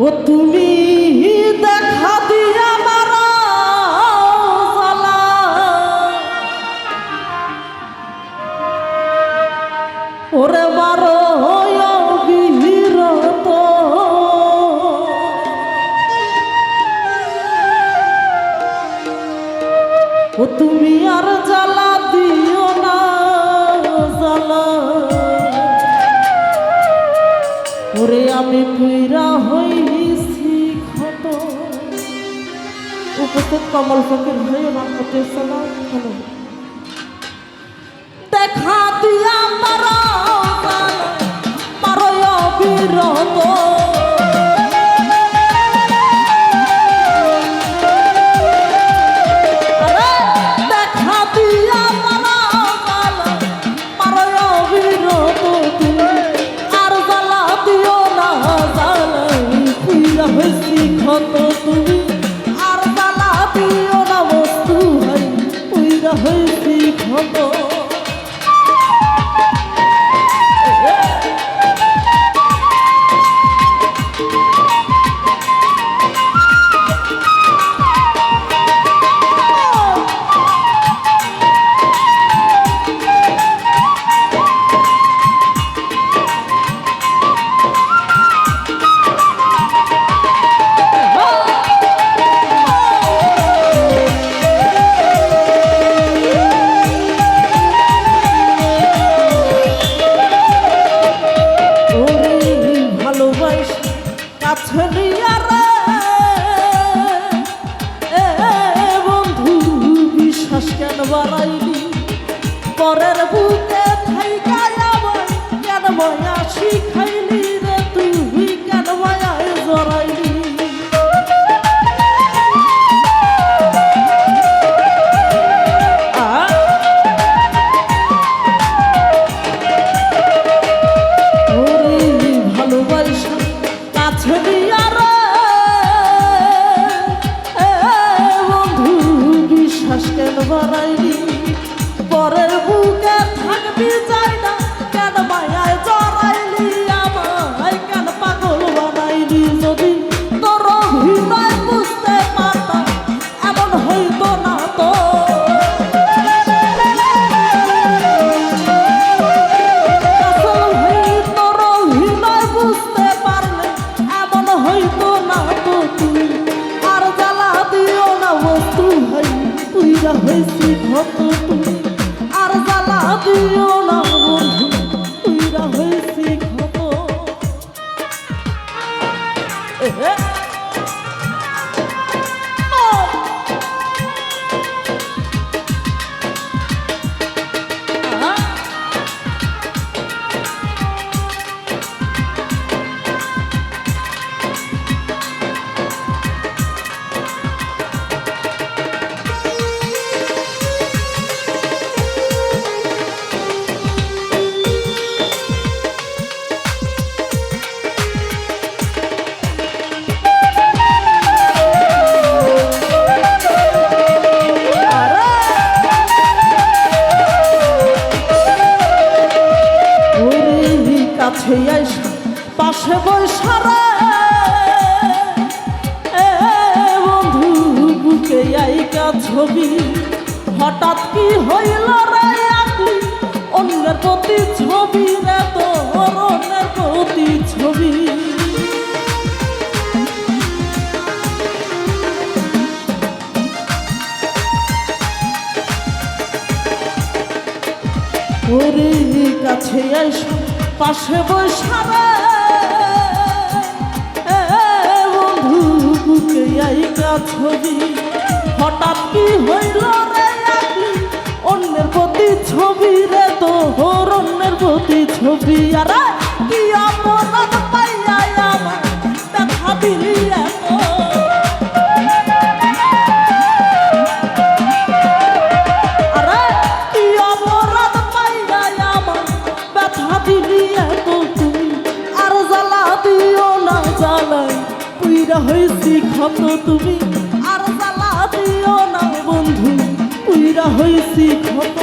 ও তুমি দেখা দিয়া মারা জ্বালা ওরে বারো বিরত ও তুমি আর জ্বালা দিও না জ্বালা ওরে আমি পুইরা হইছি ক্ষত। উপস্থিত কমল ফকির ভাই রহমতে সালাম হলো দেখা দিয়া মারা মারো বিরত তুমি আর জ্বালা দিও না বস্তু ভাই পুইরা হইছি ক্ষত। পরের বুকে থাইকা আবার কেন মায়া শিখাইলি রে তুই কেন মায়ায় জড়াইলি ভালোবাসা কাছে নিয়া রে বন্ধু বিশ্বাস কেন বাড়াইলি পরের বুকে থাকবি যাই না কেন মায়ায় জড়াইলি আমায় কেন পাগল বানাইলি যদি তোর হৃদয় বুঝতে পারতাম এমন হইতো না তো তোর হৃদয় বুঝতে পারলে এমন হইতো না তো তুই আর জ্বালা দিও না বস্তু ভাই তুইরা হয়েছি ক্ষত তুমি আর জ্বালা দিও না বন্ধু তুইরা হয়েছি ক্ষত। পাশে বৈশারে বন্ধু বুকে আইকা ছবি হঠাৎ কি হইল রে আপনি অন্যের প্রতি ছবি রে তোর অন্যের প্রতি ছবি ওরে কাছে আইসা পাশে বৈশারে বন্ধু বুকে আইকা ছবি হঠাৎ কি হইল রে আপনি অন্যের প্রতি ছবি রে তোর অন্যের প্রতি ছবি আর কি অপরাধ পাইয়া আমার দেখা দিলি এত হয়েছি ক্ষত তুমি আর জ্বালা দিও না বন্ধু পুইরা হয়েছি ক্ষত।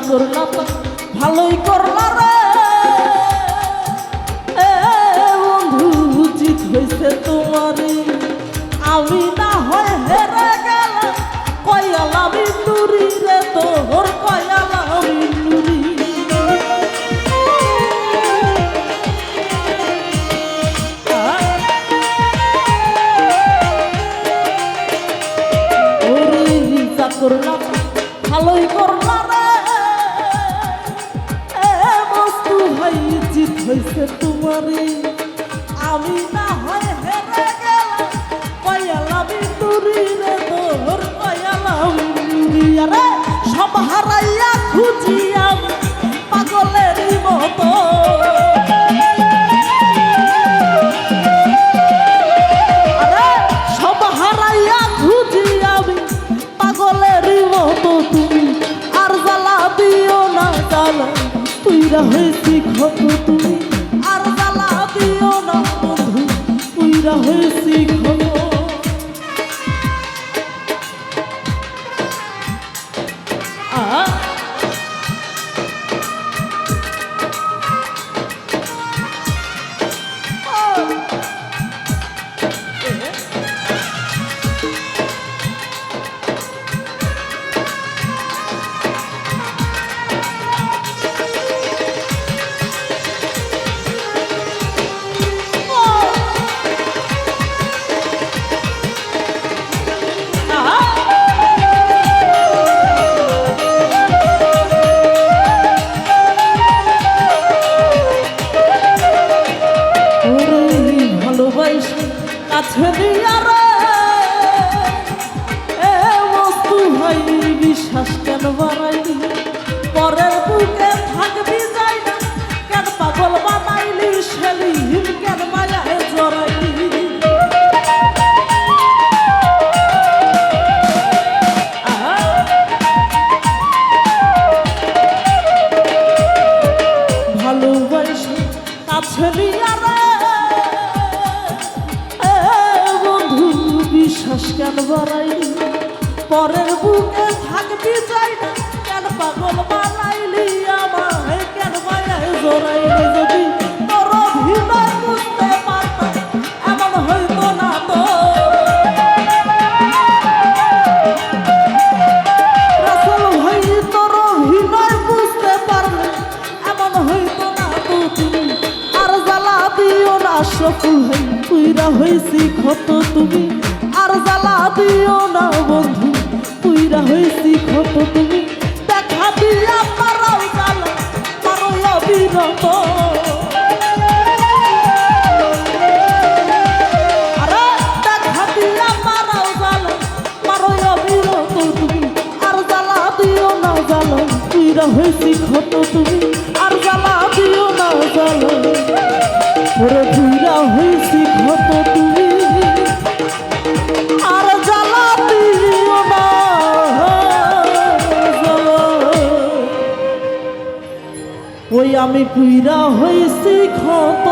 করলা তো ভালোই করলা রে বন্ধু উচিত হয়েছে তোমারই আমি না হয় হেরে গেলাম কয়ালামি নুরি রে তোর কয়ালামি নুরি করলাম ভালোই করলা রে বস্তু ভাই জিত হয়েছে তোমারই আমি না হয় হেরে গেলাম কয়ালামি নুরি রে তোর কয়ালামি নুরি আরে সব হারাইয়া খুঁজি আমি পাগলেরই মতো আরে সব হারাইয়া খুঁজি আমি পাগলেরই মতো তুমি আর জ্বালা দিও না জ্বালা তুইরা হয়েছি ক্ষত তুমি আর জ্বালা দিও না বন্ধু তুইরা হয়েছি ক্ষত কাছে দিয়া রে বস্তু ভাই বিশ্বাস কেন বাড়াইলি পরের বুকে থাকবি যাই না কেন পাগল বানাইলি সেলিম কেন মায়ায় জড়াইলি ভালোবাসি কাছে দিয়া রে বিশ্বাস কেন বাড়াইলি পরের বুকে থাকবি চাই না কেন পাগল বানাইলি আমায় কেন মায়ায় জড়াইলি যদি তোর অভিনয় বুঝতে পারতাম এমন হইতো না তো রাসূল ভাই তোর অভিনয় বুঝতে পারলে এমন হইতো না তো তুমি আর জ্বালা দিও না আশরাফুল ভাই তুইরা হইছি ক্ষত তুমি আর জ্বালা দিও না বন্ধু তুইরা হয়েছি ক্ষত তুমি দেখা দিয়া পারাও জ্বালা পারো অবিরত আরে দেখা দিয়া পারাও জ্বালা পারো অবিরত তুমি আর জ্বালা দিও না জ্বালা তুইরা হয়েছি ক্ষত তুমি আর জ্বালা দিও না জ্বালা ওরে তুইরা হয়েছি ক্ষত তুমি আর জ্বালা দিও না ওই আমি পুইরা হইছি ক্ষত